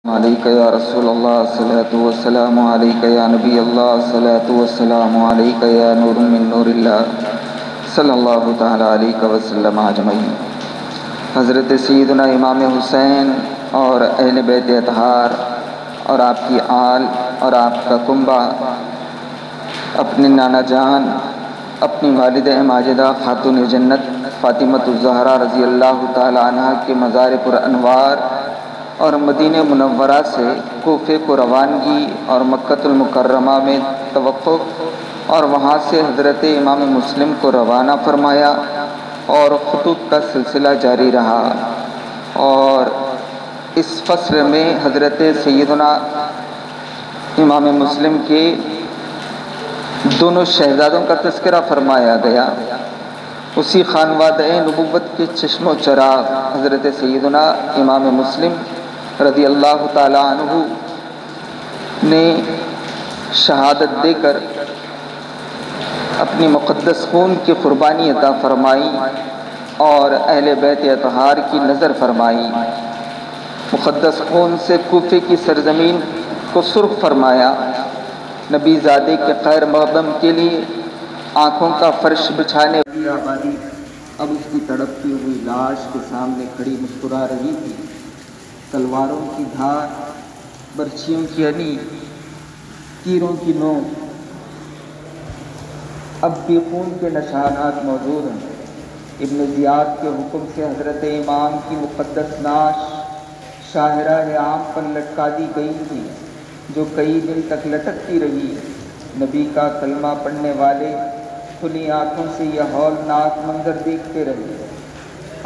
علیک یا رسول اللہ الصلاۃ والسلام علیک یا نبی اللہ الصلاۃ والسلام علیک یا نور من نور اللہ صلی اللہ تعالی علیہ وسلم اجمعین۔ حضرت سیدنا امام حسین اور اہل بیت اطہار اور آپ کی آل اور آپ کا کنبہ اپنے نانا جان اپنی والدہ ماجدہ خاتون جنت فاطمۃ الزہرا رضی اللہ تعالی عنہا کے مزار پر انوار اور مدینہ منورہ سے کوفے کو روانگی اور مکۃ المکرمہ میں توقف اور وہاں سے حضرت امام مسلم کو روانہ فرمایا اور خطوط کا سلسلہ جاری رہا۔ اور اس فصل میں حضرت سیدنا امام مسلم کے دونوں شہزادوں کا تذکرہ فرمایا گیا۔ اسی خانوادہ نبوت کے چشم و چراغ حضرت سیدنا امام مسلم رضی اللہ تعالیٰ عنہ نے شہادت دے کر اپنی مقدس خون کی قربانی عطا فرمائی اور اہل بیت اطہار کی نظر فرمائی۔ مقدس خون سے کوفے کی سرزمین کو سرخ فرمایا۔ نبی زادے کے خیر مقدم کے لیے آنکھوں کا فرش بچھانے والی آبادی اب اس کی تڑپتی ہوئی لاش کے سامنے کھڑی مسکرا رہی تھی۔ تلواروں کی دھار، برچھیوں کی علی، تیروں کی نوک، اب بھی خون کے نشانات موجود ہیں۔ ابن زیاد کے حکم سے حضرت امام کی مقدس نعش شاہراہ عام پر لٹکا دی گئی تھی، جو کئی دن تک لٹکتی رہی۔ نبی کا کلمہ پڑھنے والے کھلی آنکھوں سے یہ ہولناک منظر دیکھتے رہے۔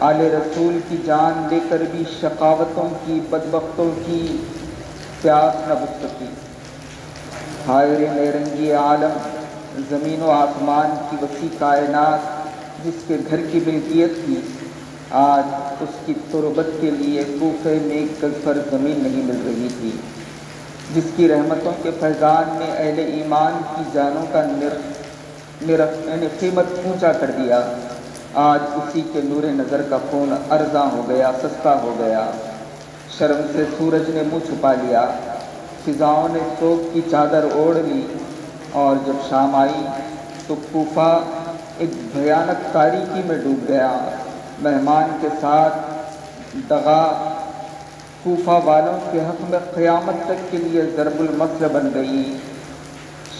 آل رسول کی جان لے کر بھی شقاوتوں کی، بدبختوں کی پیاس نہ بجھ سکی۔ حائر نیرنگی عالم، زمین و آسمان کی وسیع کائنات جس کے گھر کی ملکیت تھی، آج اس کی تربت کے لیے کوفے میں ایک گز پر زمین نہیں مل رہی تھی۔ جس کی رحمتوں کے فیضان نے اہل ایمان کی جانوں کا قیمت اونچا کر دیا، آج اسی کے نور نظر کا خون ارزاں ہو گیا، سستا ہو گیا۔ شرم سے سورج نے منہ چھپا لیا، فضاؤں نے سوگ کی چادر اوڑھ لی، اور جب شام آئی تو کوفہ ایک بھیانک تاریکی میں ڈوب گیا۔ مہمان کے ساتھ دغا کوفہ والوں کے حق میں قیامت تک کے لیے ضرب المثل بن گئی۔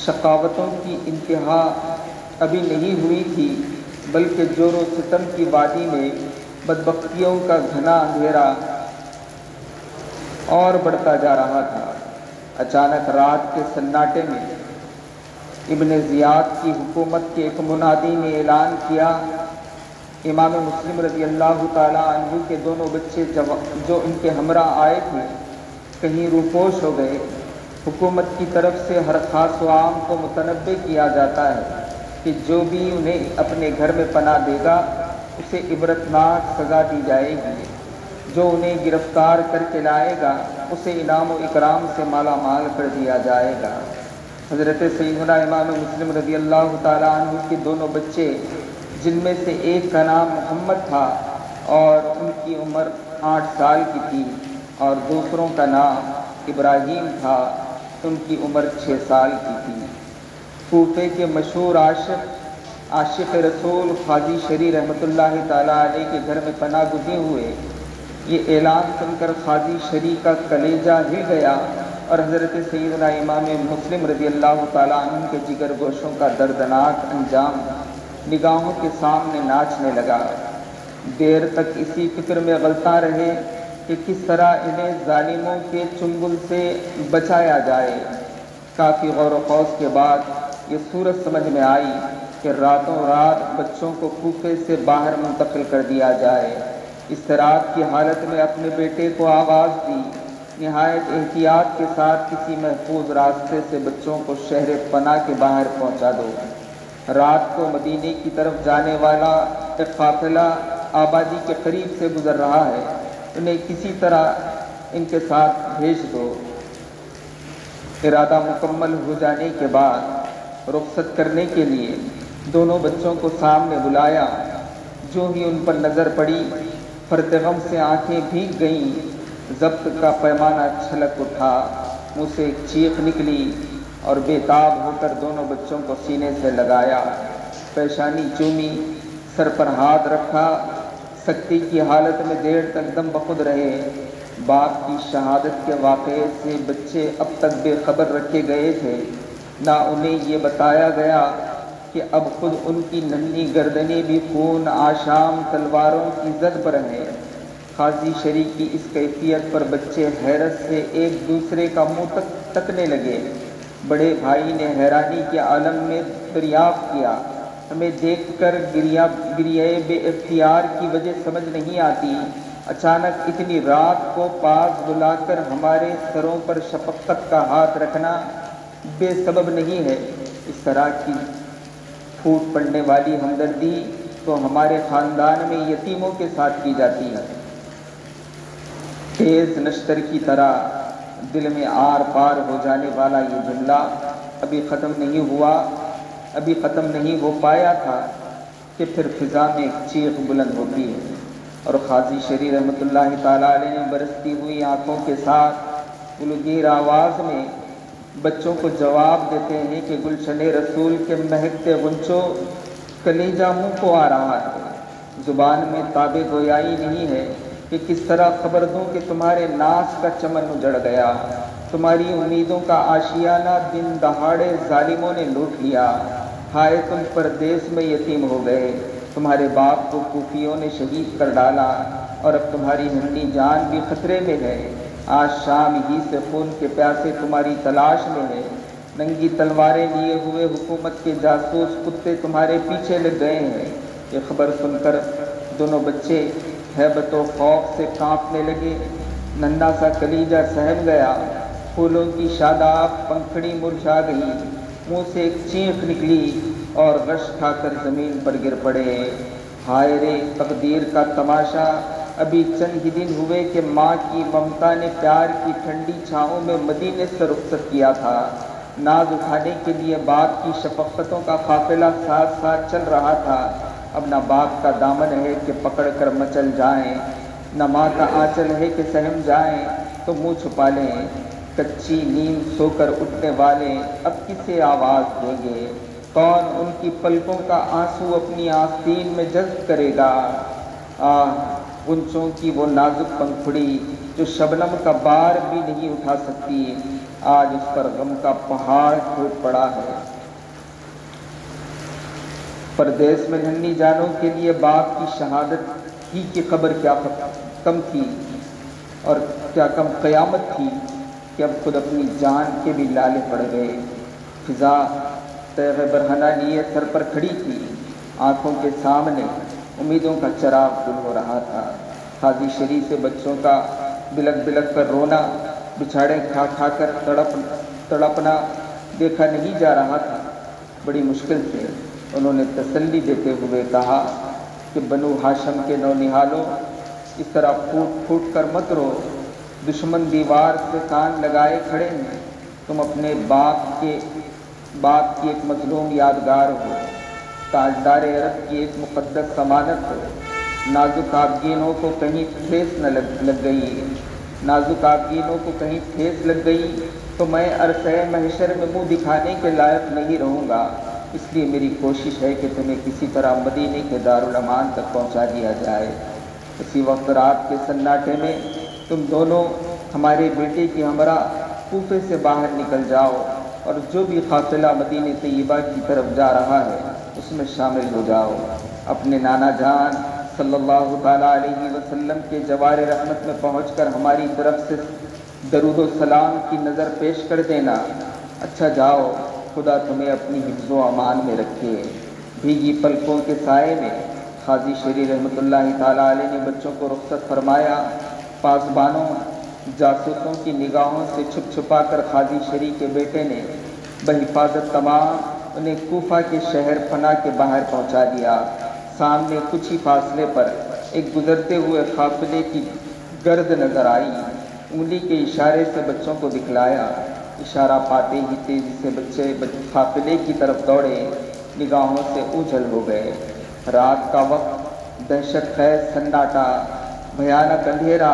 شقاوتوں کی انتہا ابھی نہیں ہوئی تھی، بلکہ جور و ستم کی وادی میں بدبختیوں کا گھنا اندھیرا اور بڑھتا جا رہا تھا۔ اچانک رات کے سناٹے میں ابن زیاد کی حکومت کے ایک منادی نے اعلان کیا، امام مسلم رضی اللہ تعالیٰ عنہ کے دونوں بچے جو ان کے ہمراہ آئے تھے کہیں روپوش ہو گئے۔ حکومت کی طرف سے ہر خاص و عام کو متنبہ کیا جاتا ہے کہ جو بھی انہیں اپنے گھر میں پناہ دے گا اسے عبرتناک سزا دی جائے گی، جو انہیں گرفتار کر کے لائے گا اسے انعام و اکرام سے مالا مال کر دیا جائے گا۔ حضرت سیدنا امام مسلم رضی اللہ تعالیٰ عنہ کے دونوں بچے، جن میں سے ایک کا نام محمد تھا اور ان کی عمر 8 سال کی تھی، اور دوسروں کا نام ابراہیم تھا، ان کی عمر 6 سال کی تھی، کوفے کے مشہور عاشق رسول قاضی شری رحمۃ اللہ تعالیٰ علیہ کے گھر میں پناہ گزین ہوئے۔ یہ اعلان سن کر قاضی شری کا کلیجہ ہل گیا اور حضرت سیدنا امام مسلم رضی اللہ تعالیٰ عنہ کے جگر گوشوں کا دردناک انجام نگاہوں کے سامنے ناچنے لگا۔ دیر تک اسی فکر میں غلطاں رہے کہ کس طرح انہیں ظالموں کے چنگل سے بچایا جائے۔ کافی غور و خوض کے بعد یہ صورت سمجھ میں آئی کہ راتوں رات بچوں کو کوفے سے باہر منتقل کر دیا جائے۔ اضطراب کی حالت میں اپنے بیٹے کو آواز دی، نہایت احتیاط کے ساتھ کسی محفوظ راستے سے بچوں کو شہر پناہ کے باہر پہنچا دو۔ رات کو مدینے کی طرف جانے والا ایک قافلہ آبادی کے قریب سے گزر رہا ہے، انہیں کسی طرح ان کے ساتھ بھیج دو۔ ارادہ مکمل ہو جانے کے بعد رخصت کرنے کے لیے دونوں بچوں کو سامنے بلایا۔ جو ہی ان پر نظر پڑی، فرط غم سے آنکھیں بھیگ گئیں ضبط کا پیمانہ چھلک اٹھا، منہ سے ایک چیخ نکلی اور بےتاب ہو کر دونوں بچوں کو سینے سے لگایا، پیشانی چومی، سر پر ہاتھ رکھا، سکتی کی حالت میں دیر تک دم بخود رہے۔ باپ کی شہادت کے واقعے سے بچے اب تک بے خبر رکھے گئے تھے، نہ انہیں یہ بتایا گیا کہ اب خود ان کی ننھی گردنیں بھی خون آشام تلواروں کی زد پر ہیں۔ قاضی شریف کی اس کیفیت پر بچے حیرت سے ایک دوسرے کا منہ تکنے لگے۔ بڑے بھائی نے حیرانی کے عالم میں دریافت کیا، ہمیں دیکھ کر گریہ بے اختیار کی وجہ سمجھ نہیں آتی، اچانک اتنی رات کو پاس بلا کر ہمارے سروں پر شفقت کا ہاتھ رکھنا بے سبب نہیں ہے۔ اس طرح کی پھوٹ پڑنے والی ہمدردی تو ہمارے خاندان میں یتیموں کے ساتھ کی جاتی ہے۔ تیز نشتر کی طرح دل میں آر پار ہو جانے والا یہ جملہ ابھی ختم نہیں ہو پایا تھا کہ پھر فضا میں ایک چیخ بلند ہوتی ہے اور قاضی شریف رحمۃ اللہ تعالیٰ علیہ نے برستی ہوئی آنکھوں کے ساتھ گلگیر آواز میں بچوں کو جواب دیتے ہیں کہ گلشن رسول کے مہکتے غنچوں، کلیجہ منہ کو آ رہا ہے، زبان میں تاب گویائی نہیں ہے کہ کس طرح خبر دوں کہ تمہارے ناز کا چمن اجڑ گیا، تمہاری امیدوں کا آشیانہ دن دہاڑے ظالموں نے لوٹ لیا، ہائے تم پردیس میں یتیم ہو گئے، تمہارے باپ کو کوفیوں نے شہید کر ڈالا اور اب تمہاری ننھی جان بھی خطرے میں ہے، آج شام ہی سے خون کے پیاسے تمہاری تلاش میں ہے، ننگی تلواریں لیے ہوئے حکومت کے جاسوس کتے تمہارے پیچھے لگ گئے ہیں۔ یہ خبر سن کر دونوں بچے ہیبت و خوف سے کانپنے لگے، ننھا سا کلیجہ سہم گیا، پھولوں کی شاداب پنکھڑی مرجھا گئی، منہ سے ایک چیخ نکلی اور غش کھا کر زمین پر گر پڑے۔ ہائے رے تقدیر کا تماشا، ابھی چند ہی دن ہوئے کہ ماں کی ممتا نے پیار کی ٹھنڈی چھاؤں میں مدینے سے رخصت کیا تھا، ناز اٹھانے کے لیے باپ کی شفقتوں کا قافلہ ساتھ ساتھ چل رہا تھا، اب نہ باپ کا دامن ہے کہ پکڑ کر مچل جائیں، نہ ماں کا آنچل ہے کہ سہم جائیں تو منہ چھپا لیں، کچی نیند سو کر اٹھنے والے اب کسے آواز دیں گے، کون ان کی پلکوں کا آنسو اپنی آستین میں جذب کرے گا؟ غنچوں کی وہ نازک پنکھڑی جو شبنم کا بار بھی نہیں اٹھا سکتی، آج اس پر غم کا پہاڑ ٹوٹ پڑا ہے۔ پردیس میں ننھی جانوں کے لیے باپ کی شہادت ہی کی خبر کیا کم تھی اور کیا کم قیامت تھی کہ اب خود اپنی جان کے بھی لالے پڑ گئے۔ فضا تیغ برہنہ لیے سر پر کھڑی تھی، آنکھوں کے سامنے امیدوں کا چراغ گل ہو رہا تھا۔ قاضی شریف سے بچوں کا بلک بلک کر رونا، بچھاڑے کھا کھا کر تڑپنا دیکھا نہیں جا رہا تھا۔ بڑی مشکل سے انہوں نے تسلی دیتے ہوئے کہا کہ بنو ہاشم کے نونہالوں، اس طرح پھوٹ پھوٹ کر مت رو، دشمن دیوار سے کان لگائے کھڑے ہیں، تم اپنے باپ کی ایک مظلوم یادگار ہو، تاجدار عرب کی ایک مقدس ضمانت ہو، نازک آبگینوں کو کہیں ٹھیس نہ لگ گئی، نازک آبگینوں کو کہیں ٹھیس لگ گئی تو میں عرصہ محشر میں منہ دکھانے کے لائق نہیں رہوں گا، اس لیے میری کوشش ہے کہ تمہیں کسی طرح مدینے کے دارالامان تک پہنچا دیا جائے۔ اسی وقت رات کے سناٹے میں تم دونوں ہمارے بیٹے کی ہمراہ کوفے سے باہر نکل جاؤ اور جو بھی قافلہ مدینہ طیبہ کی طرف جا رہا ہے اس میں شامل ہو جاؤ، اپنے نانا جان صلی اللہ تعالیٰ علیہ وسلم کے جوار رحمت میں پہنچ کر ہماری طرف سے درود و سلام کی نظر پیش کر دینا۔ اچھا جاؤ، خدا تمہیں اپنی حفظ و امان میں رکھے۔ بھیگی پلکوں کے سائے میں قاضی شریف رحمۃ اللہ تعالیٰ علیہ نے بچوں کو رخصت فرمایا۔ پاسبانوں جاسوسوں کی نگاہوں سے چھپ چھپا کر قاضی شریف کے بیٹے نے بحفاظت تمام انہیں کوفہ کے شہر پناہ کے باہر پہنچا دیا۔ سامنے کچھ ہی فاصلے پر ایک گزرتے ہوئے قافلے کی گرد نظر آئی، انگلی کے اشارے سے بچوں کو دکھلایا، اشارہ پاتے ہی تیزی سے بچے قافلے کی طرف دوڑے، نگاہوں سے اوجھل ہو گئے۔ رات کا وقت، دہشت خیز سناٹا، بھیانک اندھیرا،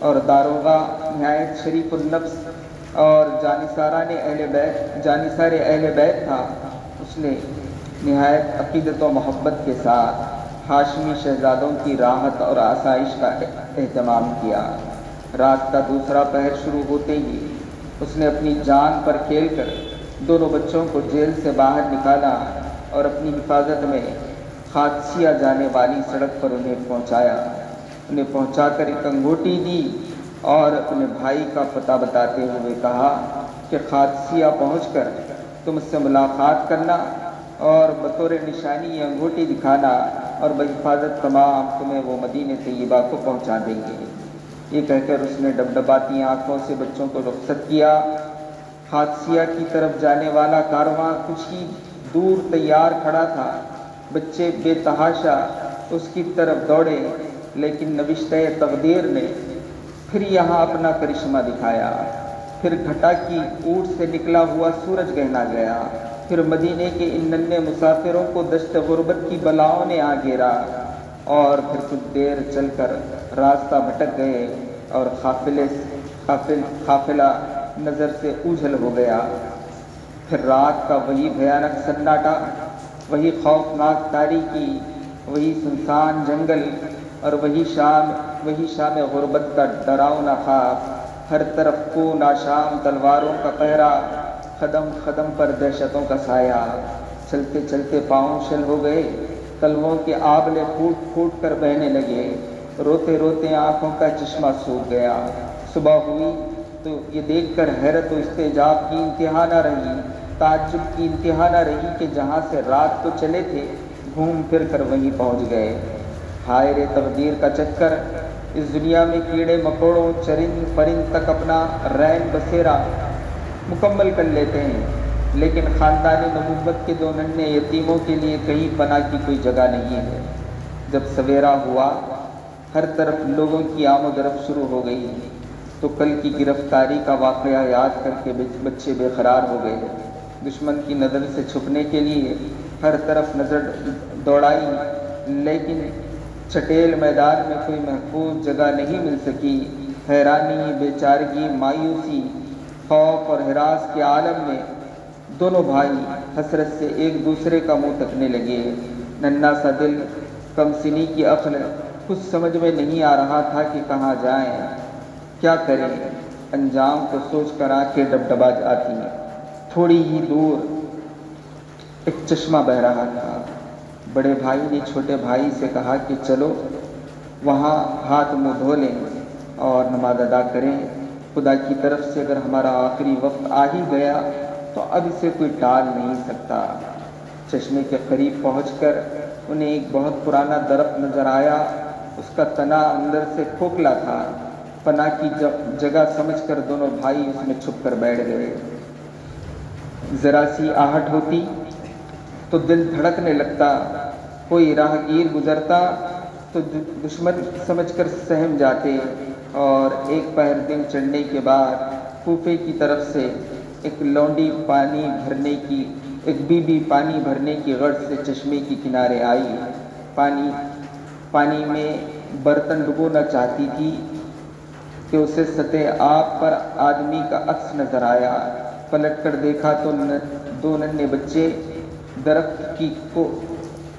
اور داروغہ نہایت شریف النفس اور جانثار اہل بیت تھا، اس نے نہایت عقیدت و محبت کے ساتھ ہاشمی شہزادوں کی راحت اور آسائش کا اہتمام کیا۔ رات کا دوسرا پہر شروع ہوتے ہی اس نے اپنی جان پر کھیل کر دونوں بچوں کو جیل سے باہر نکالا اور اپنی حفاظت میں قادسیہ جانے والی سڑک پر انہیں پہنچا کر ایک انگوٹی دی اور اپنے بھائی کا پتہ بتاتے ہوئے کہا کہ قادسیہ پہنچ کر تم اس سے ملاقات کرنا اور بطور نشانی یہ انگوٹی دکھانا اور بحفاظت تمام تمہیں وہ مدینہ طیبہ کو پہنچا دیں گے۔ یہ کہہ کر اس نے ڈبڈباتی آنکھوں سے بچوں کو رخصت کیا۔ قادسیہ کی طرف جانے والا کارواں کچھ ہی دور تیار کھڑا تھا۔ بچے بے تحاشا اس کی طرف دوڑے، لیکن نوشتہ تقدیر نے پھر یہاں اپنا کرشمہ دکھایا۔ پھر گھٹا کی اوٹ سے نکلا ہوا سورج گہنا گیا۔ پھر مدینے کے ان ننھے مسافروں کو دشت غربت کی بلاؤں نے آ گھیرا، اور پھر کچھ دیر چل کر راستہ بھٹک گئے اور قافلہ نظر سے اوجھل ہو گیا۔ پھر رات کا وہی بھیانک سناٹا، وہی خوفناک تاریکی، وہی سنسان جنگل اور وہی شام غربت کا ڈراؤنا خواب۔ ہر طرف کو ناشام تلواروں کا پہرا، قدم قدم پر دہشتوں کا سایہ۔ چلتے چلتے پاؤں شل ہو گئے، تلووں کے آبلے پھوٹ پھوٹ کر بہنے لگے، روتے روتے آنکھوں کا چشمہ سوکھ گیا۔ صبح ہوئی تو یہ دیکھ کر حیرت و استعجاب کی انتہا نہ رہی، تعجب کی انتہا نہ رہی کہ جہاں سے رات کو چلے تھے گھوم پھر کر وہیں پہنچ گئے۔ ہائے رے تقدیر کا چکر! اس دنیا میں کیڑے مکوڑوں، چرند پرند تک اپنا رین بسیرا مکمل کر لیتے ہیں، لیکن خاندان نبوت کے دو ننھے یتیموں کے لیے کہیں پناہ کی کوئی جگہ نہیں ہے۔ جب سویرا ہوا، ہر طرف لوگوں کی آمد و رفت شروع ہو گئی، تو کل کی گرفتاری کا واقعہ یاد کر کے بچے بے قرار ہو گئے۔ دشمن کی نظر سے چھپنے کے لیے ہر طرف نظر دوڑائی، لیکن چٹیل میدان میں کوئی محفوظ جگہ نہیں مل سکی۔ حیرانی، بے چارگی، مایوسی، خوف اور ہراس کے عالم میں دونوں بھائی حسرت سے ایک دوسرے کا منہ تکنے لگے۔ ننھا سا دل، کم سنی کی عقل، کچھ سمجھ میں نہیں آ رہا تھا کہ کہاں جائیں، کیا کریں۔ انجام کو سوچ کر آنکھیں ڈبڈبا جاتی۔ تھوڑی ہی دور ایک چشمہ بہہ رہا تھا۔ بڑے بھائی نے چھوٹے بھائی سے کہا کہ چلو وہاں ہاتھ منہ دھو لیں اور نماز ادا کریں۔ خدا کی طرف سے اگر ہمارا آخری وقت آ ہی گیا تو اب اسے کوئی ٹال نہیں سکتا۔ چشمے کے قریب پہنچ کر انہیں ایک بہت پرانا درخت نظر آیا۔ اس کا تنا اندر سے کھوکھلا تھا۔ پناہ کی جگہ سمجھ کر دونوں بھائی اس میں چھپ کر بیٹھ گئے۔ ذرا سی آہٹ ہوتی تو دل دھڑکنے لگتا، کوئی راہگیر گزرتا تو دشمن سمجھ کر سہم جاتے، اور ایک پہر دن چڑھنے کے بعد کوفے کی طرف سے ایک بی بی پانی بھرنے کی غرض سے چشمے کی کنارے آئی۔ پانی میں برتن ڈبونا چاہتی تھی کہ اسے سطح آب پر آدمی کا عکس نظر آیا۔ پلٹ کر دیکھا تو دو ننھے بچے درخت کی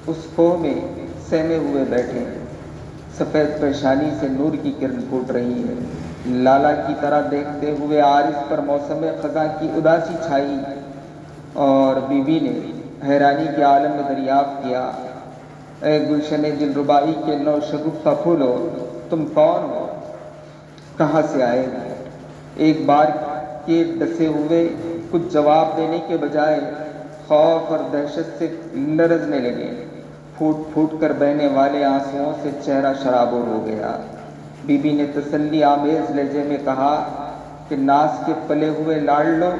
اس کوہ میں سہمے ہوئے بیٹھے، سفید پیشانی سے نور کی کرن پھوٹ رہی ہے۔ لالا کی طرح دیکھتے ہوئے عارض پر موسم خزاں کی اداسی چھائی، اور بی بی نے حیرانی کے عالم میں دریافت کیا، اے گلشن دلربائی کے نو شگفتہ پھولو، تم کون ہو؟ کہاں سے آئے ہو؟ ایک بار کے ڈسے ہوئے کچھ جواب دینے کے بجائے خوف اور دہشت سے لرزنے لگے۔ پھوٹ پھوٹ کر بہنے والے آنسوؤں سے چہرہ شرابور ہو گیا۔ بی بی نے تسلی آمیز لہجے میں کہا کہ ناز کے پلے ہوئے لاڈلو،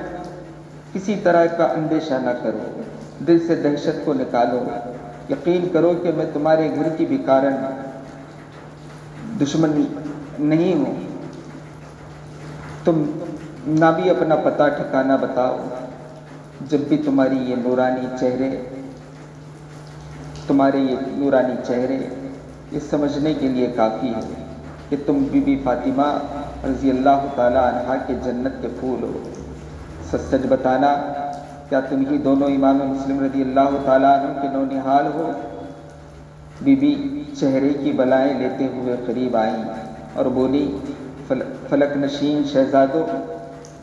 کسی طرح کا اندیشہ نہ کرو، دل سے دہشت کو نکالو، یقین کرو کہ میں تمہارے گھر کی بھکارن دشمن نہیں ہوں۔ تم نہ بھی اپنا پتہ ٹھکانہ بتاؤ، جب بھی تمہارے یہ نورانی چہرے یہ سمجھنے کے لیے کافی ہے کہ تم بی بی فاطمہ رضی اللہ تعالیٰ عنہا کے جنت کے پھول ہو۔ سچ سچ بتانا، کیا تم ہی دونوں امام مسلم رضی اللہ تعالیٰ عنہ کے نونہال ہو؟ بی بی چہرے کی بلائیں لیتے ہوئے قریب آئیں اور بولی، فلک نشین شہزادوں،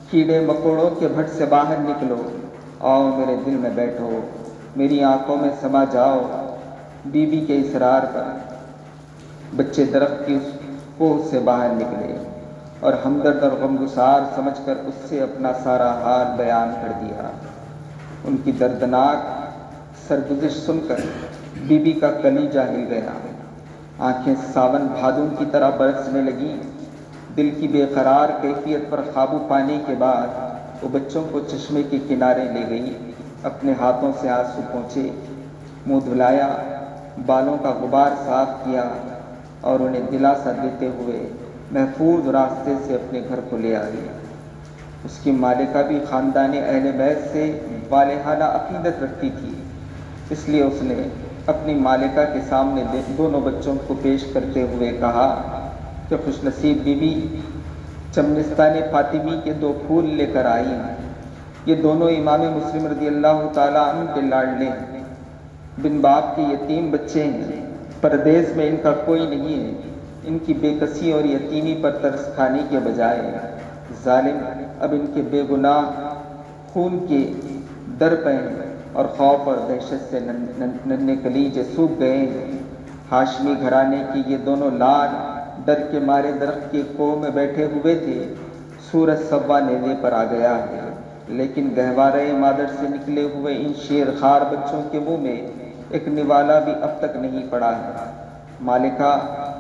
کیڑے مکوڑوں کے بھٹ سے باہر نکلو، آؤ میرے دل میں بیٹھو، میری آنکھوں میں سما جاؤ۔ بی بی کے اصرار پر بچے درخت کی اس کوہ سے باہر نکلے اور ہمدرد اور غمگسار سمجھ کر اس سے اپنا سارا حال بیان کر دیا۔ ان کی دردناک سرگزشت سن کر بی بی کا کلیجہ ہل گیا، آنکھیں ساون بھادوں کی طرح برسنے لگیں۔ دل کی بے قرار کیفیت پر قابو پانے کے بعد وہ بچوں کو چشمے کے کنارے لے گئی، اپنے ہاتھوں سے آنسو پونچھے، منہ دھلایا، بالوں کا غبار صاف کیا اور انہیں دلاسا دیتے ہوئے محفوظ راستے سے اپنے گھر کو لے آئی۔ اس کی مالکہ بھی خاندان اہل بیت سے والہانہ عقیدت رکھتی تھی، اس لیے اس نے اپنی مالکہ کے سامنے دونوں بچوں کو پیش کرتے ہوئے کہا کہ خوش نصیب بی بی چمنستان فاطمی کے 2 پھول لے کر آئی ہیں۔ یہ دونوں امام مسلم رضی اللہ تعالیٰ عنہ کے لاڈلے ہیں، بن باپ کے یتیم بچے ہیں، پردیس میں ان کا کوئی نہیں ہے۔ ان کی بے کسی اور یتیمی پر ترس کھانے کے بجائے ظالم اب ان کے بے گناہ خون کے در پہ ہیں اور خوف اور دہشت سے ننھے کلیجے سوکھ گئے ہیں۔ ہاشمی گھرانے کے یہ دونوں لال ڈر کے مارے درخت کے کوہ میں بیٹھے ہوئے تھے۔ سورج سوا نیزے پر آ گیا ہے، لیکن گہوارہ مادر سے نکلے ہوئے ان شیر خوار بچوں کے منہ میں ایک نوالا بھی اب تک نہیں پڑا ہے۔ مالکہ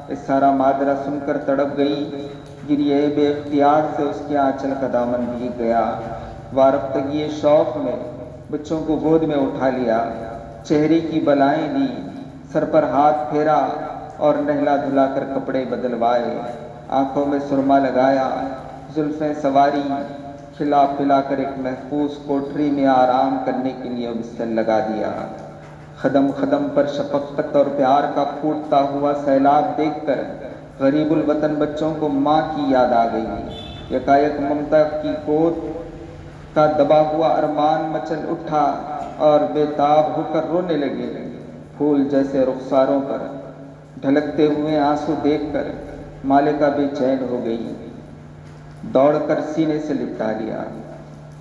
اس سارا ماجرا سن کر تڑپ گئی، گریے بے اختیار سے اس کے آنچل کا دامن بھیگ گیا۔ وارفتگی شوق میں بچوں کو گود میں اٹھا لیا، چہرے کی بلائیں لی، سر پر ہاتھ پھیرا اور نہلا دھلا کر کپڑے بدلوائے، آنکھوں میں سرما لگایا، زلفیں سواری، کھلا پلا کر ایک محفوظ کوٹری میں آرام کرنے کے لیے بستر لگا دیا۔ قدم قدم پر شفقت اور پیار کا پھوٹتا ہوا سیلاب دیکھ کر غریب الوطن بچوں کو ماں کی یاد آ گئی۔ یکایک ممتا کی گود کا دبا ہوا ارمان مچل اٹھا اور بے تاب ہو کر رونے لگے۔ پھول جیسے رخساروں پر ڈھلکتے ہوئے آنسو دیکھ کر مالکہ بے چین ہو گئی، دوڑ کر سینے سے لپٹا لیا،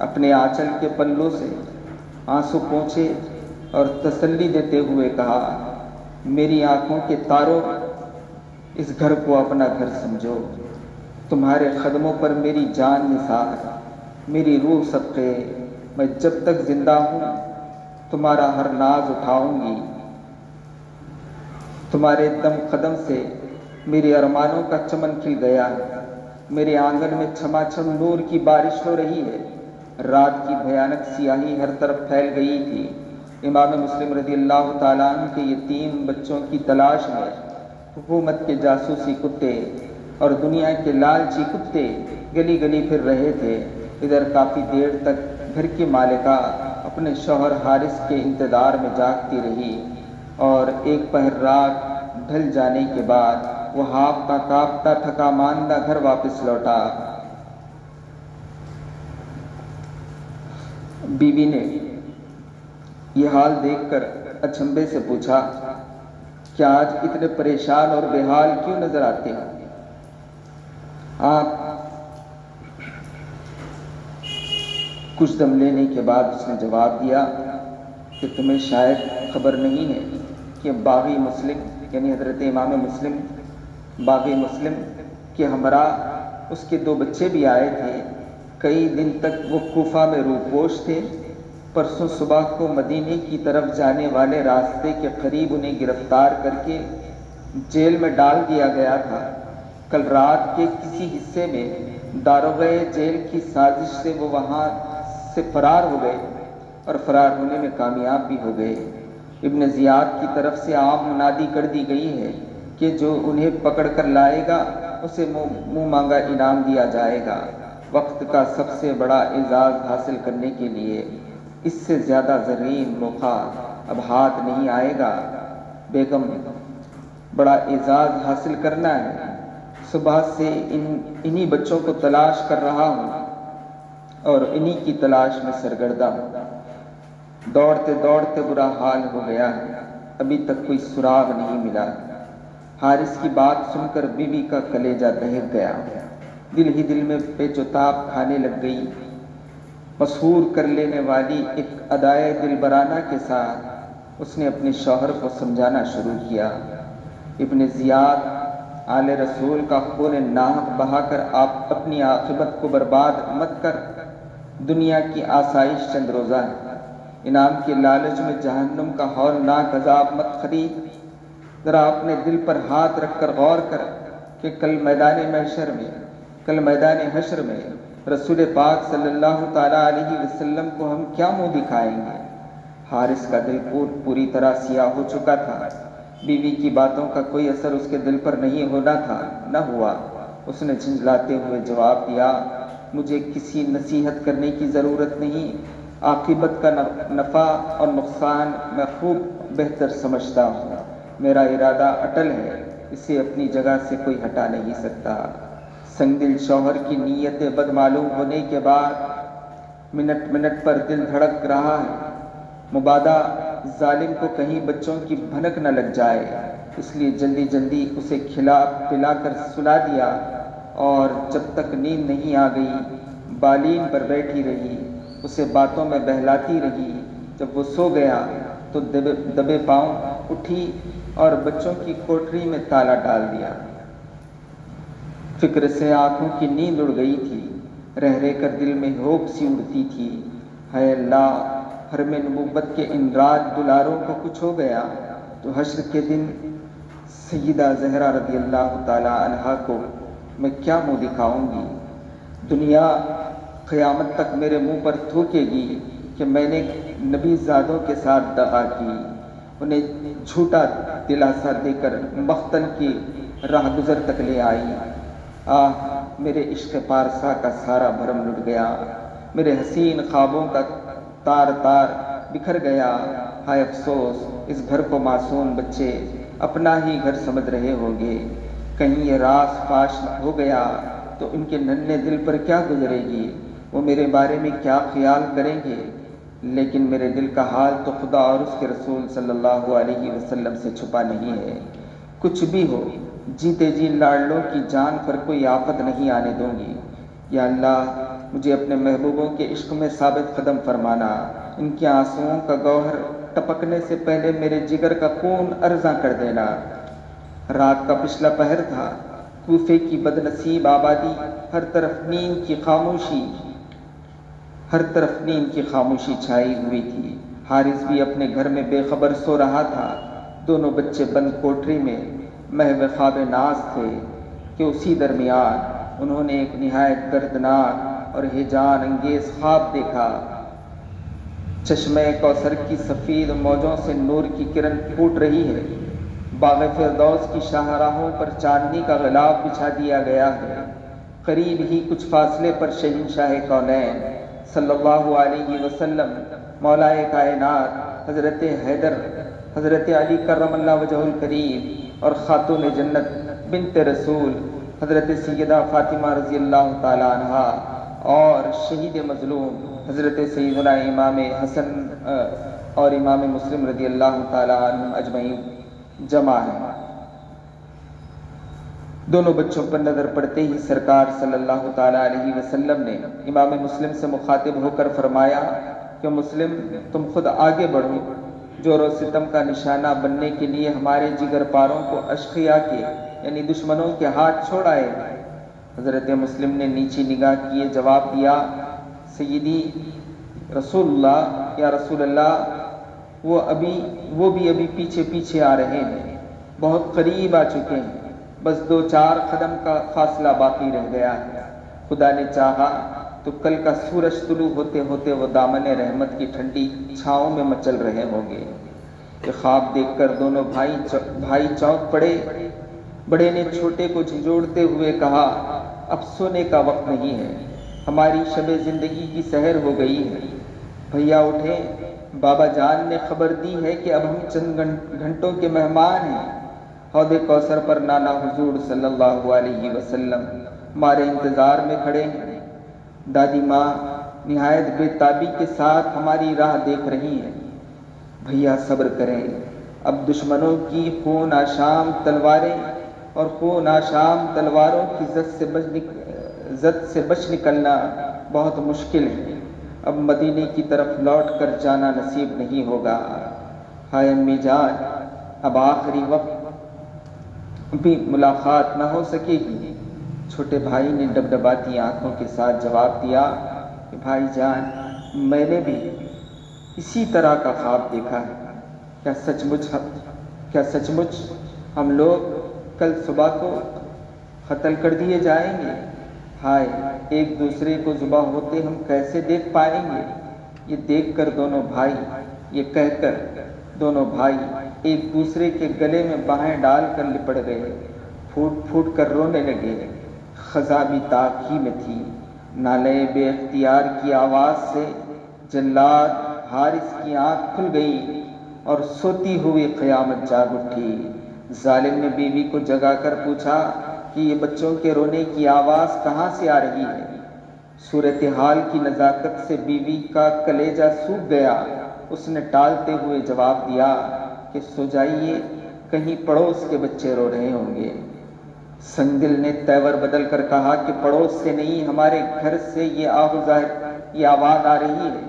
اپنے آنچل کے پلوں سے آنسو پونچھے اور تسلی دیتے ہوئے کہا، میری آنکھوں کے تاروں، اس گھر کو اپنا گھر سمجھو، تمہارے قدموں پر میری جان نثار، میری روح صدقے، میں جب تک زندہ ہوں تمہارا ہر ناز اٹھاؤں گی، تمہارے دم قدم سے میرے ارمانوں کا چمن کھل گیا ہے، میرے آنگن میں چھما چھم نور کی بارش ہو رہی ہے۔ رات کی بھیانک سیاہی ہر طرف پھیل گئی تھی۔ امام مسلم رضی اللہ تعالیٰ عنہ کے یتیم بچوں کی تلاش میں حکومت کے جاسوسی کتے اور دنیا کے لالچی کتے گلی گلی پھر رہے تھے۔ ادھر کافی دیر تک گھر کی مالکہ اپنے شوہر حارث کے انتظار میں جاگتی رہی اور ایک پہر رات ڈھل جانے کے بعد وہ ہانپتا کانپتا تھکا ماندہ گھر واپس لوٹا۔ بیوی نے یہ حال دیکھ کر اچنبھے سے پوچھا، کیا آج اتنے پریشان اور بے حال کیوں نظر آتے ہیں؟ آپ کچھ دم لینے کے بعد اس نے جواب دیا کہ تمہیں شاید خبر نہیں ہے کہ باغی مسلم یعنی حضرت امام مسلم باغی مسلم کے ہمراہ اس کے 2 بچے بھی آئے تھے۔ کئی دن تک وہ کوفہ میں روپوش تھے۔ پرسوں صبح کو مدینے کی طرف جانے والے راستے کے قریب انہیں گرفتار کر کے جیل میں ڈال دیا گیا تھا۔ کل رات کے کسی حصے میں داروغہ جیل کی سازش سے وہ وہاں سے فرار ہو گئے اور فرار ہونے میں کامیاب بھی ہو گئے۔ ابن زیاد کی طرف سے عام منادی کر دی گئی ہے کہ جو انہیں پکڑ کر لائے گا اسے منہ مانگا انعام دیا جائے گا۔ وقت کا سب سے بڑا اعزاز حاصل کرنے کے لیے اس سے زیادہ زرین موقع اب ہاتھ نہیں آئے گا۔ بیگم، بڑا اعزاز حاصل کرنا ہے، صبح سے انہی بچوں کو تلاش کر رہا ہوں اور انہی کی تلاش میں سرگردہ ہوں۔ دوڑتے دوڑتے برا حال ہو گیا ہے، ابھی تک کوئی سراغ نہیں ملا۔ حارث کی بات سن کر بیوی کا کلیجہ دہک گیا، دل ہی دل میں پیچ و تاب کھانے لگ گئی۔ مسحور کر لینے والی ایک ادائے دلبرانہ کے ساتھ اس نے اپنے شوہر کو سمجھانا شروع کیا۔ ابن زیاد آل رسول کا خون ناحق بہا کر آپ اپنی عاقبت کو برباد مت کر، دنیا کی آسائش چند روزہ ہے، انعام کے لالچ میں جہنم کا ہولناک عذاب مت خرید۔ ذرا اپنے دل پر ہاتھ رکھ کر غور کر کہ کل میدان حشر میں رسول پاک صلی اللہ تعالیٰ علیہ وسلم کو ہم کیا منہ دکھائیں گے۔ حارث کا دل پوری طرح سیاہ ہو چکا تھا، بیوی کی باتوں کا کوئی اثر اس کے دل پر نہیں ہونا تھا، نہ ہوا۔ اس نے جھنجھلاتے ہوئے جواب دیا، مجھے کسی نصیحت کرنے کی ضرورت نہیں، عاقبت کا نفع اور نقصان میں خوب بہتر سمجھتا ہوں، میرا ارادہ اٹل ہے، اسے اپنی جگہ سے کوئی ہٹا نہیں سکتا۔ سنگ دل شوہر کی نیت بد معلوم ہونے کے بعد منٹ منٹ پر دل دھڑک رہا ہے، مبادا ظالم کو کہیں بچوں کی بھنک نہ لگ جائے، اس لیے جلدی جلدی اسے کھلا پلا کر سلا دیا، اور جب تک نیند نہیں آ گئی بالین پر بیٹھی رہی، اسے باتوں میں بہلاتی رہی۔ جب وہ سو گیا تو دبے پاؤں اٹھی اور بچوں کی کوٹری میں تالا ڈال دیا۔ فکر سے آنکھوں کی نیند اڑ گئی تھی، رہ رہ کر دل میں ہوپ سی اڑتی تھی، ہے اللہ حرم نبوت کے ان راج دلاروں کو کچھ ہو گیا تو حشر کے دن سیدہ زہرا رضی اللہ تعالی عنہا کو میں کیا منہ دکھاؤں گی۔ دنیا قیامت تک میرے منہ پر تھوکے گی کہ میں نے نبی زادوں کے ساتھ دغا کی، انہیں جھوٹا دلاسا دے کر مقتل کی راہ گزر تک لے آئی۔ آہ میرے عشق پارسا کا سارا بھرم لٹ گیا، میرے حسین خوابوں کا تار تار بکھر گیا۔ ہائے افسوس، اس گھر کو معصوم بچے اپنا ہی گھر سمجھ رہے ہوں گے، کہیں یہ راز فاش ہو گیا تو ان کے ننھے دل پر کیا گزرے گی، وہ میرے بارے میں کیا خیال کریں گے۔ لیکن میرے دل کا حال تو خدا اور اس کے رسول صلی اللہ علیہ وسلم سے چھپا نہیں ہے۔ کچھ بھی ہو، جیتے جی لاڈلوں کی جان پر کوئی آفت نہیں آنے دوں گی۔ یا اللہ مجھے اپنے محبوبوں کے عشق میں ثابت قدم فرمانا، ان کے آنسوؤں کا گوہر ٹپکنے سے پہلے میرے جگر کا خون ارزاں کر دینا۔ رات کا پچھلا پہر تھا، کوفے کی بد نصیب آبادی، ہر طرف نیند کی خاموشی چھائی ہوئی تھی۔ حارث بھی اپنے گھر میں بے خبر سو رہا تھا، دونوں بچے بند کوٹری میں محو خواب ناز تھے کہ اسی درمیان انہوں نے ایک نہایت دردناک اور ہیجان انگیز خواب دیکھا۔ چشمہ کوثر کی سفید موجوں سے نور کی کرن پھوٹ رہی ہے، باغ فردوس کی شاہراہوں پر چاندنی کا غلاف بچھا دیا گیا ہے، قریب ہی کچھ فاصلے پر شہنشاہ کونین صلی اللہ علیہ وسلم، مولائے کائنات حضرت حیدر، حضرت علی کرم اللہ وجہہ الکریم اور خاتون جنت بنت رسول حضرت سیدہ فاطمہ رضی اللہ تعالی عنہا اور شہید مظلوم حضرت سیدنا امام حسن اور امام مسلم رضی اللہ تعالی عنہم اجمعین جمع ہیں۔ دونوں بچوں پر نظر پڑتے ہی سرکار صلی اللہ تعالی علیہ وسلم نے امام مسلم سے مخاطب ہو کر فرمایا کہ مسلم تم خود آگے بڑھو، جور و ستم کا نشانہ بننے کے لیے ہمارے جگر پاروں کو اشقیاء کے یعنی دشمنوں کے ہاتھ چھوڑ آئے۔ حضرت مسلم نے نیچی نگاہ کیے جواب دیا، سیدی رسول اللہ، یا رسول اللہ وہ بھی ابھی پیچھے پیچھے آ رہے ہیں، بہت قریب آ چکے ہیں، بس 2-4 قدم کا فاصلہ باقی رہ گیا ہے۔ خدا نے چاہا تو کل کا سورج طلوع ہوتے ہوتے وہ دامن رحمت کی ٹھنڈی چھاؤں میں مچل رہے ہوں گے۔ یہ خواب دیکھ کر دونوں بھائی چونک پڑے۔ بڑے نے چھوٹے کو جھنجھوڑتے ہوئے کہا، اب سونے کا وقت نہیں ہے، ہماری شب زندگی کی سحر ہو گئی ہے، بھیا اٹھیں، بابا جان نے خبر دی ہے کہ اب ہم چند گھنٹوں کے مہمان ہیں، حوض کوثر پر نانا حضور صلی اللہ علیہ وسلم ہمارے انتظار میں کھڑے ہیں۔ دادی ماں نہایت بے تابی کے ساتھ ہماری راہ دیکھ رہی ہیں۔ بھیا صبر کریں، اب دشمنوں کی خون آشام تلواریں اور خون آشام تلواروں کی زد سے بچ نکلنا بہت مشکل ہے۔ اب مدینے کی طرف لوٹ کر جانا نصیب نہیں ہوگا۔ ہائے امی جان، اب آخری وقت بھی ملاقات نہ ہو سکے گی۔ چھوٹے بھائی نے ڈبڈباتی آنکھوں کے ساتھ جواب دیا کہ بھائی جان، میں نے بھی اسی طرح کا خواب دیکھا ہے۔ کیا سچ مچ ہم لوگ کل صبح کو قتل کر دیے جائیں گے؟ ہائے، ایک دوسرے کو ذبح ہوتے ہم کیسے دیکھ پائیں گے؟ یہ دیکھ کر یہ کہہ کر دونوں بھائی ایک دوسرے کے گلے میں باہیں ڈال کر لپٹ گئے، پھوٹ پھوٹ کر رونے لگے۔ خزاں بھی طاق ہی میں تھی۔ نالے بے اختیار کی آواز سے جلاد حارث کی آنکھ کھل گئی اور سوتی ہوئی قیامت جاگ اٹھی۔ ظالم نے بیوی کو جگا کر پوچھا کہ یہ بچوں کے رونے کی آواز کہاں سے آ رہی ہے؟ صورتحال کی نزاکت سے بیوی کا کلیجہ سوکھ گیا۔ اس نے ٹالتے ہوئے جواب دیا کہ سو جائیے، کہیں پڑوس کے بچے رو رہے ہوں گے۔ سنگدل نے تیور بدل کر کہا کہ پڑوس سے نہیں، ہمارے گھر سے یہ آواز آ رہی ہے۔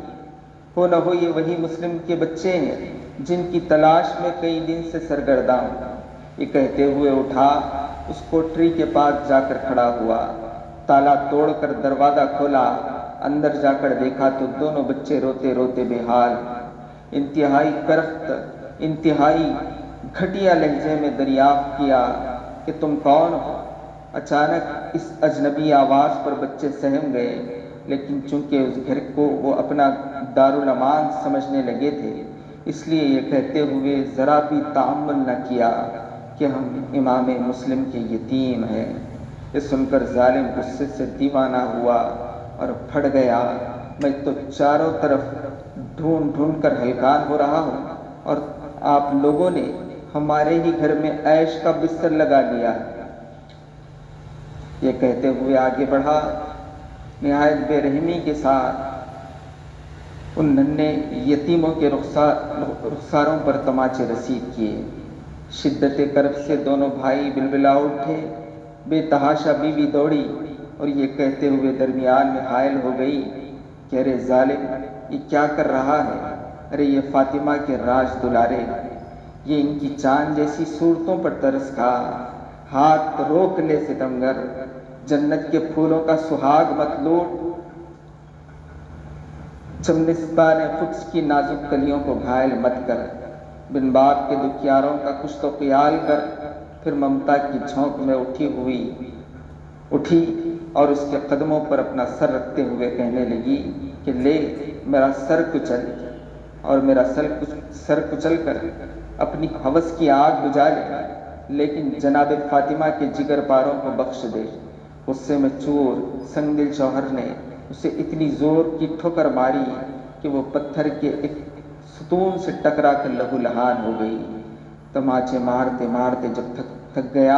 ہو نہ ہو یہ وہی مسلم کے بچے ہیں جن کی تلاش میں کئی دن سے سرگرداں ہوں۔ یہ کہتے ہوئے اٹھا، اس کوٹری کے پاس جا کر کھڑا ہوا، تالا توڑ کر دروازہ کھولا، اندر جا کر دیکھا تو دونوں بچے روتے روتے بے حال، انتہائی گھٹیا لہجے میں دریافت کیا کہ تم کون ہو؟ اچانک اس اجنبی آواز پر بچے سہم گئے، لیکن چونکہ اس گھر کو وہ اپنا دارالامان سمجھنے لگے تھے، اس لیے یہ کہتے ہوئے ذرا بھی تأمل نہ کیا کہ ہم امام مسلم کے یتیم ہیں۔ یہ سن کر ظالم غصے سے دیوانہ ہوا اور پھٹ گیا، میں تو چاروں طرف ڈھونڈ ڈھونڈ کر ہلکان ہو رہا ہوں اور آپ لوگوں نے ہمارے ہی گھر میں عیش کا بستر لگا لیا ہے۔ یہ کہتے ہوئے آگے بڑھا، نہایت بے رحمی کے ساتھ ان ننھے یتیموں کے رخساروں پر تماچے رسید کیے۔ شدت کرب سے دونوں بھائی بلبلا اٹھے۔ بے تحاشا بیوی دوڑی اور یہ کہتے ہوئے درمیان میں حائل ہو گئی کہ ارے ظالم، یہ کیا کر رہا ہے؟ ارے یہ فاطمہ کے راج دلارے، یہ ان کی چاند جیسی صورتوں پر ترس کھا، ہاتھ روک لے ستمگر، جنت کے پھولوں کا سہاگ مت لوٹ، چمنستان قدس کی نازک کلیوں کو گھائل مت کر، بن باپ کے دکھیاروں کا کچھ تو خیال کر۔ پھر ممتا کی جھونک میں اٹھی اور اس کے قدموں پر اپنا سر رکھتے ہوئے کہنے لگی کہ لے میرا سر کچل، اور میرا سر کچل کر اپنی ہوس کی آگ بجھا لے، لیکن جناب فاطمہ کے جگر پاروں کو بخش دے۔ غصے میں چور سنگدل شوہر نے اسے اتنی زور کی ٹھوکر ماری کہ وہ پتھر کے ایک ستون سے ٹکرا کر لہو لہان ہو گئی۔ تماچے مارتے مارتے جب تھک گیا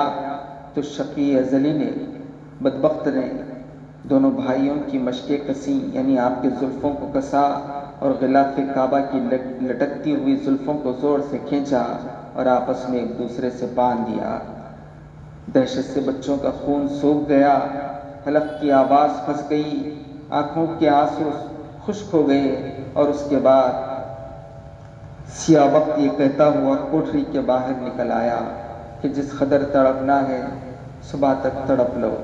تو شقی ازلی نے، بدبخت نے، دونوں بھائیوں کی مشقیں کسیں، یعنی آپ کے زلفوں کو کسا اور غلاف کعبہ کی لٹکتی ہوئی زلفوں کو زور سے کھینچا اور آپس میں ایک دوسرے سے باندھ دیا۔ دہشت سے بچوں کا خون سوکھ گیا، حلق کی آواز پھنس گئی، آنکھوں کے آنسو خشک ہو گئے، اور اس کے بعد سیاہ وقت یہ کہتا ہوا کوٹری کے باہر نکل آیا کہ جس قدر تڑپنا ہے صبح تک تڑپ لو،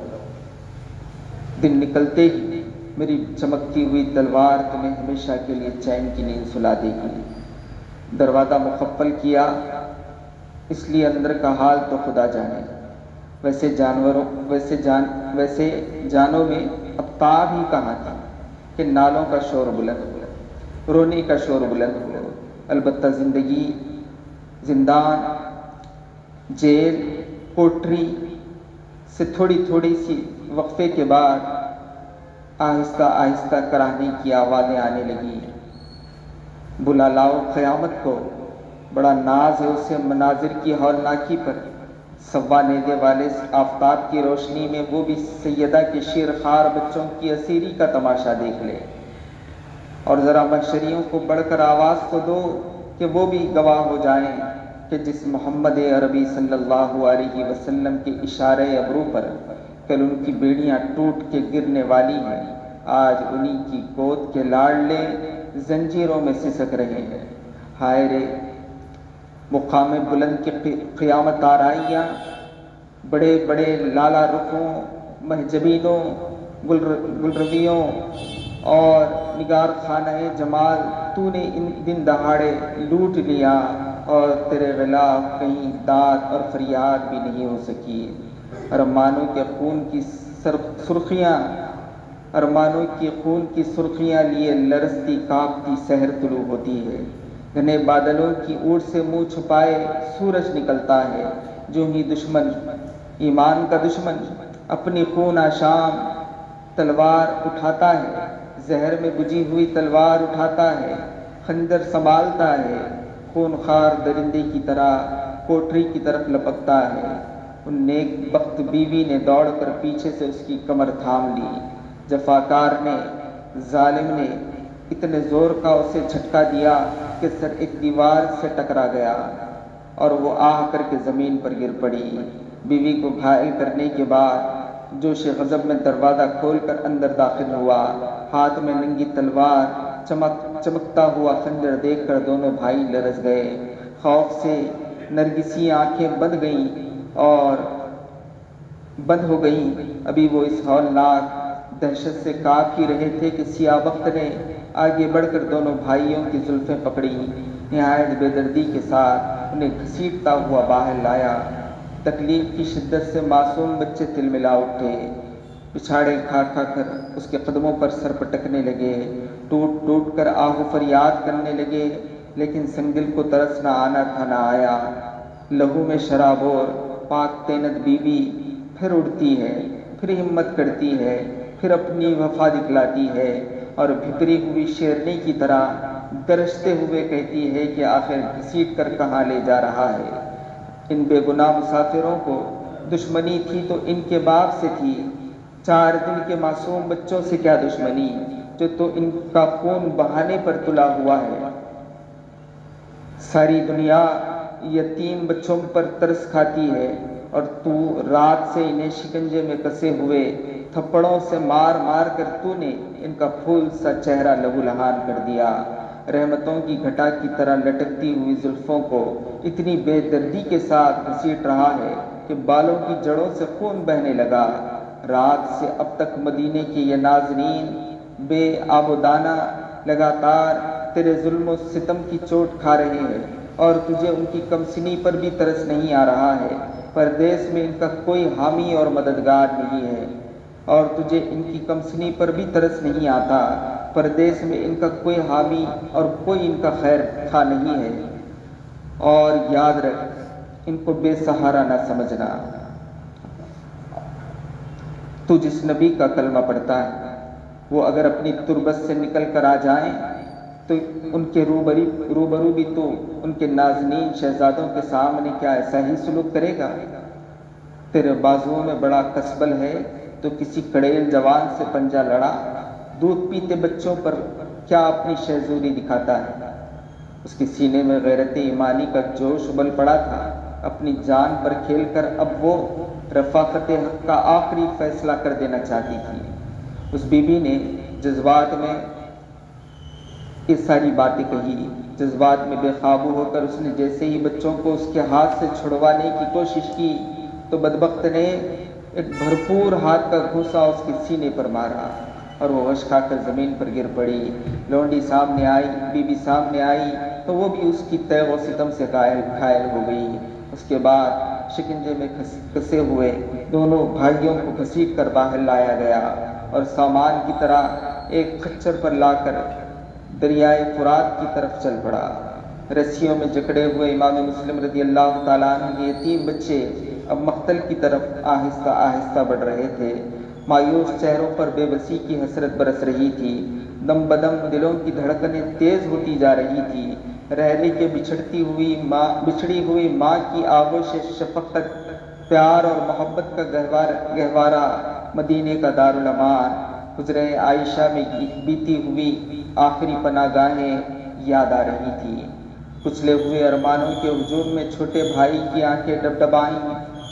دن نکلتے ہی میری چمکتی ہوئی تلوار تمہیں ہمیشہ کے لیے چین کی نیند سلا دے گی۔ دروازہ مقفل کیا، اس لیے اندر کا حال تو خدا جانے۔ ویسے جانوں میں اب تاب ہی کہاں تھا کہ نالوں کا شور بلند ہو، رونے کا شور بلند ہو۔ البتہ زندگی، زندان، جیل، کوٹری سے تھوڑی سی وقفے کے بعد آہستہ آہستہ کراہنے کی آوازیں آنے لگی۔ بلا لاؤ قیامت کو، بڑا ناز ہے اسے مناظر کی ہولناکی پر، سوانے والے آفتاب کی روشنی میں وہ بھی سیدہ کے شیر خوار بچوں کی اسیری کا تماشا دیکھ لے، اور ذرا محشریوں کو بڑھ کر آواز کو دو کہ وہ بھی گواہ ہو جائیں کہ جس محمد عربی صلی اللہ علیہ وسلم کے اشارے ابرو پر کل ان کی بیڑیاں ٹوٹ کے گرنے والی ہیں، آج انہی کی گود کے لاڈلے زنجیروں میں سسک رہے ہیں۔ ہائے رے مقام بلند کی قیامت آرائیاں، بڑے بڑے لالا رخوں، محجبینوں، گلرویوں اور نگار خانہ جمال تو نے ان دن دہاڑے لوٹ لیا، اور تیرے غلاف کہیں داد اور فریاد بھی نہیں ہو سکی۔ ارمانوں کے خون کی سرخیاں لیے لرزتی کانپتی سحر طلوع ہوتی ہے، گھنے بادلوں کی اوٹ سے منہ چھپائے سورج نکلتا ہے، جو ہی دشمن ایمان کا دشمن اپنی خون آشام تلوار اٹھاتا ہے، زہر میں بجھی ہوئی تلوار اٹھاتا ہے، خنجر سنبھالتا ہے، خون خوار درندے کی طرح کوٹری کی طرف لپکتا ہے۔ ان نیک بخت بیوی نے دوڑ کر پیچھے سے اس کی کمر تھام لی، جفاکار نے، ظالم نے اتنے زور کا اسے جھٹکا دیا کہ سر ایک دیوار سے ٹکرا گیا اور وہ آہ کر کے زمین پر گر پڑی۔ بیوی کو گھائل کرنے کے بعد جوش غضب میں دروازہ کھول کر اندر داخل ہوا، ہاتھ میں ننگی تلوار، چمکتا ہوا خنجر دیکھ کر دونوں بھائی لرز گئے، خوف سے نرگسی آنکھیں بند ہو گئیں۔ ابھی وہ اس ہولناک دہشت سے کانپ ہی رہے تھے کہ سیاہ بخت نے آگے بڑھ کر دونوں بھائیوں کی زلفیں پکڑی، نہایت بے دردی کے ساتھ انہیں گھسیٹتا ہوا باہر لایا۔ تکلیف کی شدت سے معصوم بچے تلملا اٹھے، پچھاڑے کھا کھا کر اس کے قدموں پر سر پٹکنے لگے، ٹوٹ ٹوٹ کر آہ و فریاد کرنے لگے، لیکن سنگدل کو ترس نہ آنا تھا نہ آیا۔ لہو میں شرابور پاک تینت بیوی پھر اڑتی ہے، پھر ہمت کرتی ہے، پھر اپنی وفا دکھلاتی ہے، اور بھپری ہوئی شیرنی کی طرح گرجتے ہوئے کہتی ہے کہ آخر گھسیٹ کر کہاں لے جا رہا ہے۔ ان بے گناہ مسافروں کو دشمنی تھی تو ان کے باپ سے تھی، 4 دن کے معصوم بچوں سے کیا دشمنی، جو تو ان کا خون بہانے پر تلا ہوا ہے۔ ساری دنیا یتیم بچوں پر ترس کھاتی ہے، اور تو رات سے انہیں شکنجے میں کسے ہوئے تھپڑوں سے مار مار کر تو نے ان کا پھول سا چہرہ لہو لہان کر دیا۔ رحمتوں کی گھٹا کی طرح لٹکتی ہوئی زلفوں کو اتنی بے دردی کے ساتھ گھسیٹ رہا ہے کہ بالوں کی جڑوں سے خون بہنے لگا۔ رات سے اب تک مدینے کے یہ ناظرین بے آب و دانہ لگاتار تیرے ظلم و ستم کی چوٹ کھا رہے ہیں، اور تجھے ان کی کمسنی پر بھی ترس نہیں آ رہا ہے۔ پردیس میں ان کا کوئی حامی اور مددگار نہیں ہے، اور تجھے ان کی کمسنی پر بھی ترس نہیں آتا۔ پردیس میں ان کا کوئی حامی اور کوئی ان کا خیر خواہ نہیں ہے، اور یاد رکھ ان کو بے سہارا نہ سمجھنا۔ تو جس نبی کا کلمہ پڑھتا ہے وہ اگر اپنی تربت سے نکل کر آ جائیں تو ان کے روبرو بھی تو ان کے نازنین شہزادوں کے سامنے کیا ایسا ہی سلوک کرے گا؟ تیرے بازوؤں میں بڑا کسبل ہے تو کسی کڑیل جوان سے پنجہ لڑا، دودھ پیتے بچوں پر کیا اپنی شہزوری دکھاتا ہے؟ اس کے سینے میں غیرت ایمانی کا جوش ابل پڑا تھا، اپنی جان پر کھیل کر اب وہ رفاقت حق کا آخری فیصلہ کر دینا چاہتی تھی۔ اس بی بی نے جذبات میں یہ ساری باتیں کہی، جذبات میں بے قابو ہو کر اس نے جیسے ہی بچوں کو اس کے ہاتھ سے چھڑوانے کی کوشش کی تو بدبخت نے ایک بھرپور ہاتھ کا گھوسا اس کے سینے پر مارا، اور وہ ہوش کھا کر زمین پر گر پڑی۔ لونڈی سامنے آئی، بی بی سامنے آئی تو وہ بھی اس کی تیغ و ستم سے گھائل ہو گئی۔ اس کے بعد شکنجے میں کسے ہوئے دونوں بھائیوں کو گھسیٹ کر باہر لایا گیا، اور سامان کی طرح ایک خچر پر لا کر دریائے فرات کی طرف چل پڑا۔ رسیوں میں جکڑے ہوئے امام مسلم رضی اللہ تعالیٰ عنہ کے یتیم بچے اب مقتل کی طرف آہستہ آہستہ بڑھ رہے تھے۔ مایوس چہروں پر بے بسی کی حسرت برس رہی تھی، دم بدم دلوں کی دھڑکنیں تیز ہوتی جا رہی تھی۔ رحلی کے بچھڑی ہوئی ماں کی آغوش شفقت پیار اور محبت کا گہوارہ مدینے کا دارالمان، حجرہ عائشہ میں بیتی ہوئی آخری پناہ گاہیں یاد آ رہی تھی۔ کچلے ہوئے ارمانوں کے ہجوم میں چھوٹے بھائی کی آنکھیں ڈبڈبائیں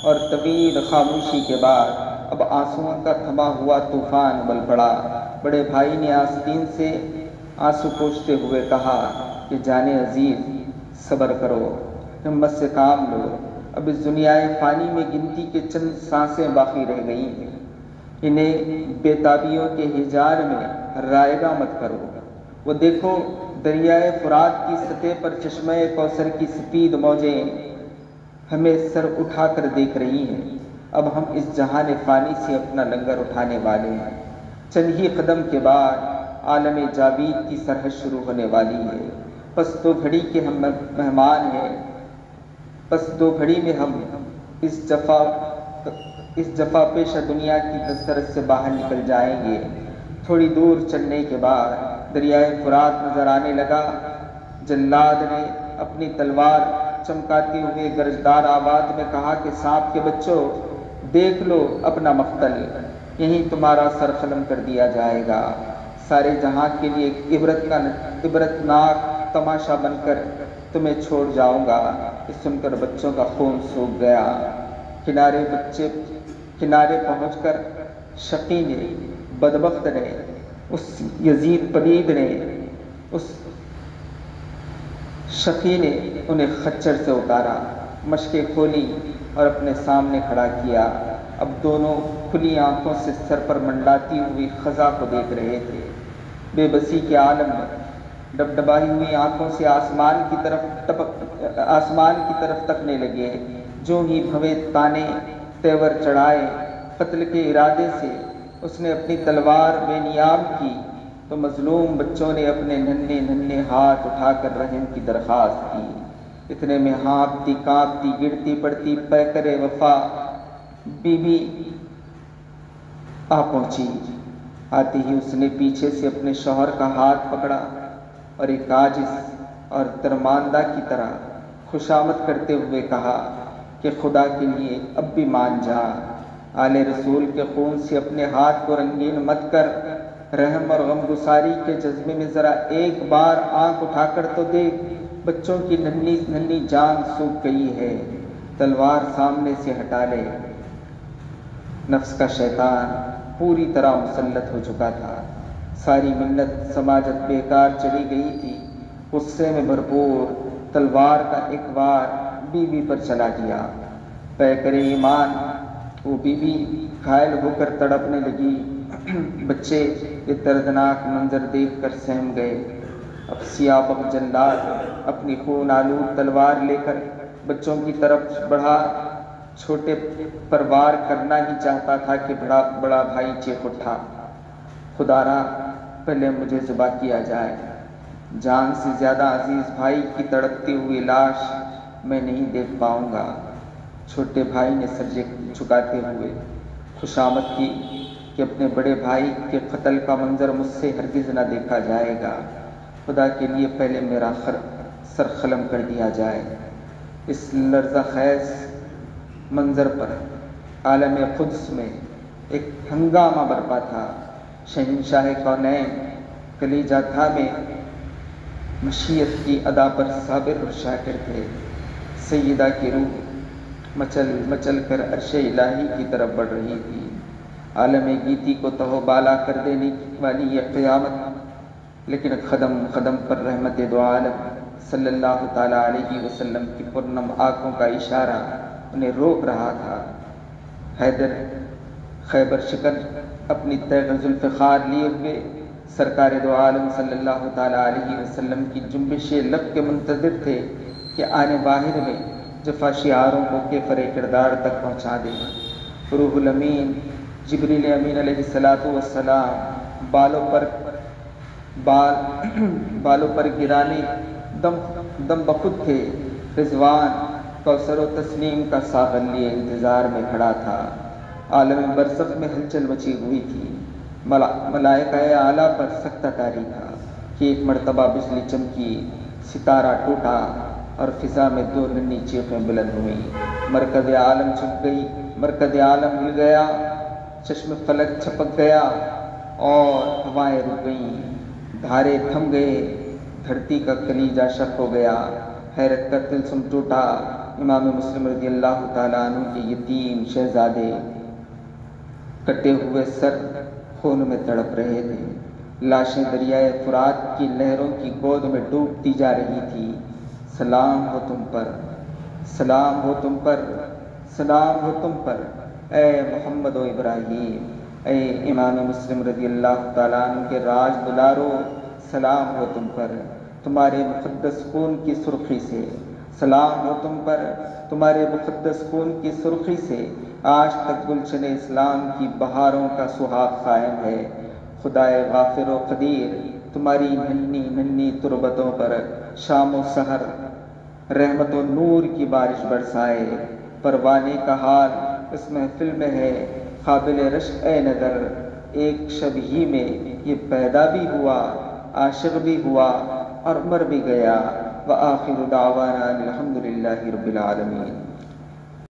اور طویل خاموشی کے بعد اب آنسوؤں کا تھما ہوا طوفان ابل پڑا۔ بڑے بھائی نے آستین سے آنسو پوچھتے ہوئے کہا کہ جان عزیز صبر کرو، ہمت سے کام لو، اب اس دنیائے فانی میں گنتی کے چند سانسیں باقی رہ گئی ہیں، انہیں بے تابیوں کے ہجار میں رائگاں مت کرو۔ وہ دیکھو دریائے فرات کی سطح پر چشمہ کوثر کی سفید موجیں ہمیں سر اٹھا کر دیکھ رہی ہیں۔ اب ہم اس جہان فانی سے اپنا لنگر اٹھانے والے ہیں۔ چند ہی قدم کے بعد عالم جاوید کی سرحد شروع ہونے والی ہے۔ پس دو گھڑی کے ہم مہمان ہیں، پس دو گھڑی میں ہم اس جفا پیشہ دنیا کی دسترس سے باہر نکل جائیں گے۔ تھوڑی دور چلنے کے بعد دریائے فرات نظر آنے لگا۔ جلاد نے اپنی تلوار چمکاتے ہوئے گرجدار آواز میں کہا کہ سانپ کے بچوں، دیکھ لو اپنا مقتل، یہیں تمہارا سر قلم کر دیا جائے گا۔ سارے جہاں کے لیے عبرتناک تماشا بن کر تمہیں چھوڑ جاؤں گا۔ یہ سن کر بچوں کا خون سوکھ گیا۔ کنارے پہنچ کر شقی نے، بدبخت نے، اس یزید پلید نے، اس شقی نے انہیں خچر سے اتارا، مشقیں کھولی اور اپنے سامنے کھڑا کیا۔ اب دونوں کھلی آنکھوں سے سر پر منڈاتی ہوئی خزاں کو دیکھ رہے تھے۔ بے بسی کے عالم میں ڈبڈبائی ہوئی آنکھوں سے آسمان کی طرف تکنے لگے۔ جو ہی بھویں تانے تیور چڑھائے قتل کے ارادے سے اس نے اپنی تلوار بے نیام کی تو مظلوم بچوں نے اپنے ننھے ننھے ہاتھ اٹھا کر رحم کی درخواست کی۔ اتنے میں ہانپتی کانپتی گرتی پڑتی پیکر وفا بی بی آ پہنچی۔ آتے ہی اس نے پیچھے سے اپنے شوہر کا ہاتھ پکڑا اور ایک عاجز اور درماندہ کی طرح خوشامد کرتے ہوئے کہا کہ خدا کے لیے اب بھی مان جا، آل رسول کے خون سے اپنے ہاتھ کو رنگین مت کر، رحم اور غمگساری کے جذبے میں ذرا ایک بار آنکھ اٹھا کر تو دیکھ، بچوں کی ننھی ننھی جان سوکھ گئی ہے، تلوار سامنے سے ہٹا لے۔ نفس کا شیطان پوری طرح مسلط ہو چکا تھا۔ ساری ملت سماجت بیکار چلی گئی تھی۔ غصے میں بھرپور تلوار کا ایک وار بی بی پر چلا گیا۔ پیکر ایمان وہ بی بی گھائل ہو کر تڑپنے لگی۔ بچے یہ دردناک منظر دیکھ کر سہم گئے۔ اب سیاہ جلاد اپنی خون آلود تلوار لے کر بچوں کی طرف بڑھا۔ چھوٹے پر وار کرنا ہی چاہتا تھا کہ بڑا بھائی چیخ اٹھا، خدارا پہلے مجھے ذبح کیا جائے، جان سے زیادہ عزیز بھائی کی تڑپتی ہوئی لاش میں نہیں دیکھ پاؤں گا۔ چھوٹے بھائی نے سر جھکاتے ہوئے خوشامد کی کہ اپنے بڑے بھائی کے قتل کا منظر مجھ سے ہرگز نہ دیکھا جائے گا، خدا کے لیے پہلے میرا سر قلم کر دیا جائے۔ اس لرزہ خیز منظر پر عالم قدس میں ایک ہنگامہ برپا تھا۔ شہنشاہ کونین کلیجہ تھا میں مشیت کی ادا پر صابر اور شاکر تھے۔ سیدہ کی روح مچل مچل کر عرش الہی کی طرف بڑھ رہی تھی۔ عالم گیتی کو تہو بالا کر دینے والی یہ قیامت، لیکن قدم قدم پر رحمت دو عالم صلی اللہ تعالیٰ علیہ وسلم کی پرنم آنکھوں کا اشارہ انہیں روک رہا تھا۔ حیدر خیبر شکن اپنی تیغ ذوالفقار لیے ہوئے سرکار دو عالم صلی اللہ تعالیٰ علیہ وسلم کی جنبش لب کے منتظر تھے کہ آنے باہر میں جفا شعاروں کو کیفر کردار تک پہنچا دے۔ روح الامین جبریل امین علیہ السلام بالوں پر گرانے دم بخود تھے۔ رضوان کوثر و تسلیم کا ساغر لیے انتظار میں کھڑا تھا۔ عالم برزخ میں ہلچل مچی ہوئی تھی۔ ملائکہ اعلیٰ پر سکتہ طاری تھا کہ ایک مرتبہ بجلی چمکی، ستارہ ٹوٹا، اور فضا میں دو ننھی چیخیں بلند ہوئیں، مرکز عالم چھپ گئی، مرکز عالم ہل گیا، چشم فلک چھپک گیا اور ہوائیں رک گئیں، دھارے تھم گئے، دھرتی کا کلیجہ شق ہو گیا، حیرت کا تلسم ٹوٹا۔ امام مسلم رضی اللہ تعالیٰ عنہ کے یتیم شہزادے کٹے ہوئے سر خون میں تڑپ رہے تھے، لاشیں دریائے فرات کی لہروں کی گود میں ڈوبتی جا رہی تھی۔ سلام ہو تم پر، سلام ہو تم پر، سلام ہو تم پر، اے محمد و ابراہیم، اے امام مسلم رضی اللہ تعالیٰ عنہ کے راج دلارو، سلام ہو تم پر، تمہارے مقدس خون کی سرخی سے، سلام ہو تم پر، تمہارے مقدس خون کی سرخی سے آج تک گلشن اسلام کی بہاروں کا سہاگ قائم ہے۔ خدائے غافر و قدیر تمہاری ننھی ننھی تربتوں پر شام و سحر رحمت و نور کی بارش برسائے۔ پروانے کا حال اس محفل میں ہے قابل رشک اے نظر، ایک شب ہی میں یہ پیدا بھی ہوا، عاشق بھی ہوا اور مر بھی گیا۔ وآخر دعوانا الحمدللہ رب العالمین۔